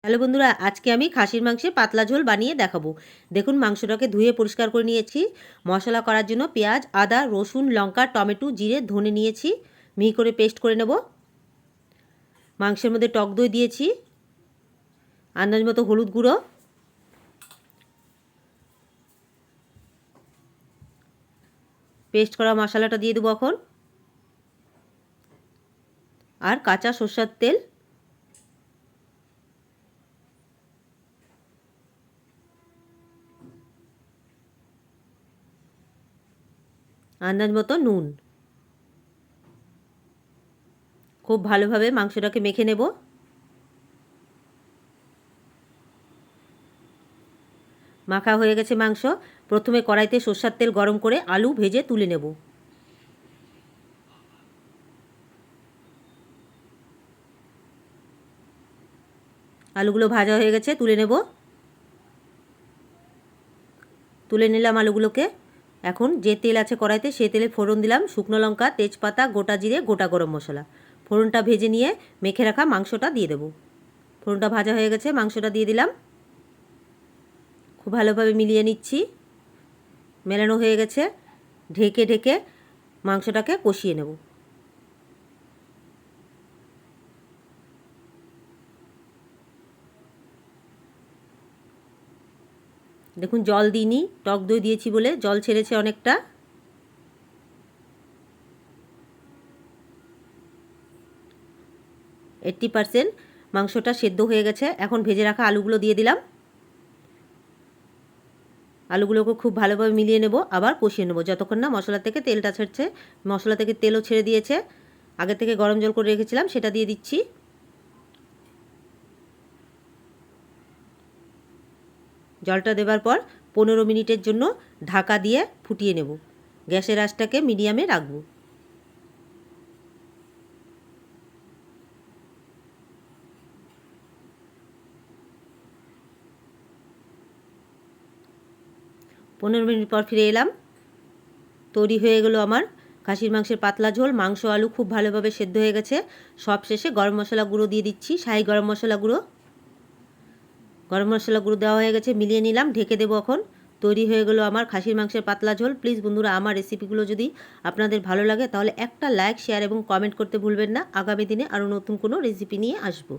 Hello বন্ধুরা, আজকে আমি খাসির মাংসের পাতলা ঝোল বানিয়ে দেখাবো। দেখুন, মাংসটাকে ধুয়ে পরিষ্কার করে নিয়েছি। মশলা করার জন্য পেঁয়াজ, আদা, রসুন, লঙ্কা, টমেটো, জিরে, ধনে নিয়েছি, মিহি করে পেস্ট করে নেব। মাংসের মধ্যে টক দই দিয়েছি, আন্দাজ মতো হলুদ গুঁড়ো, পেস্ট করা মশলাটা দিয়ে দেবো এখন, আর কাঁচা সরষের তেল, আন্দাজ মতো নুন। খুব ভালোভাবে মাংসটাকে মেখে নেব। মাখা হয়ে গেছে মাংস। প্রথমে কড়াইতে সরষের তেল গরম করে আলু ভেজে তুলে নেব। আলুগুলো ভাজা হয়ে গেছে, তুলে নেব। তুলে নিলাম আলুগুলোকে। এখন যে তেল আছে কড়াইতে সেই তেলে ফোড়ন দিলাম শুকনো লঙ্কা, তেজপাতা, গোটা জিরে, গোটা গরম মশলা। ফোড়নটা ভেজে নিয়ে মেখে রাখা মাংসটা দিয়ে দেবো। ফোড়নটা ভাজা হয়ে গেছে, মাংসটা দিয়ে দিলাম। খুব ভালোভাবে মিলিয়ে নিচ্ছি। মেলানো হয়ে গেছে। ঢেকে ঢেকে মাংসটাকে কষিয়ে নেব। দেখুন, জল দিইনি, টক দই দিয়েছি বলে জল ছেড়েছে অনেকটা। 80% মাংসটা সেদ্ধ হয়ে গেছে। এখন ভেজে রাখা আলুগুলো দিয়ে দিলাম। আলুগুলোকে খুব ভালোভাবে মিলিয়ে নেব, আবার কষিয়ে নেব যতক্ষণ না মশলা থেকে তেলটা ছাড়ছে। মশলা থেকে তেলও ছেড়ে দিয়েছে। আগে থেকে গরম জল করে রেখেছিলাম, সেটা দিয়ে দিচ্ছি। জলটা দেবার পর 15 মিনিটের জন্য ঢাকা দিয়ে ফুটিয়ে নেব। গ্যাসের আঁচটাকে মিডিয়ামে রাখব। পনেরো মিনিট পর ফিরে এলাম। তৈরি হয়ে গেল আমার খাসির মাংসের পাতলা ঝোল। মাংস আলু খুব ভালোভাবে সেদ্ধ হয়ে গেছে। সব শেষে গরম মশলা গুঁড়ো দিয়ে দিচ্ছি, শাহি গরম মশলা গুঁড়ো। গরম মশলা গুঁড়ো দেওয়া হয়ে গেছে, মিলিয়ে নিলাম। ঢেকে দেবো এখন। তৈরি হয়ে গেল আমার খাসির মাংসের পাতলা ঝোল। প্লিজ বন্ধুরা, আমার রেসিপিগুলো যদি আপনাদের ভালো লাগে তাহলে একটা লাইক, শেয়ার এবং কমেন্ট করতে ভুলবেন না। আগামী দিনে আরও নতুন কোনো রেসিপি নিয়ে আসবো।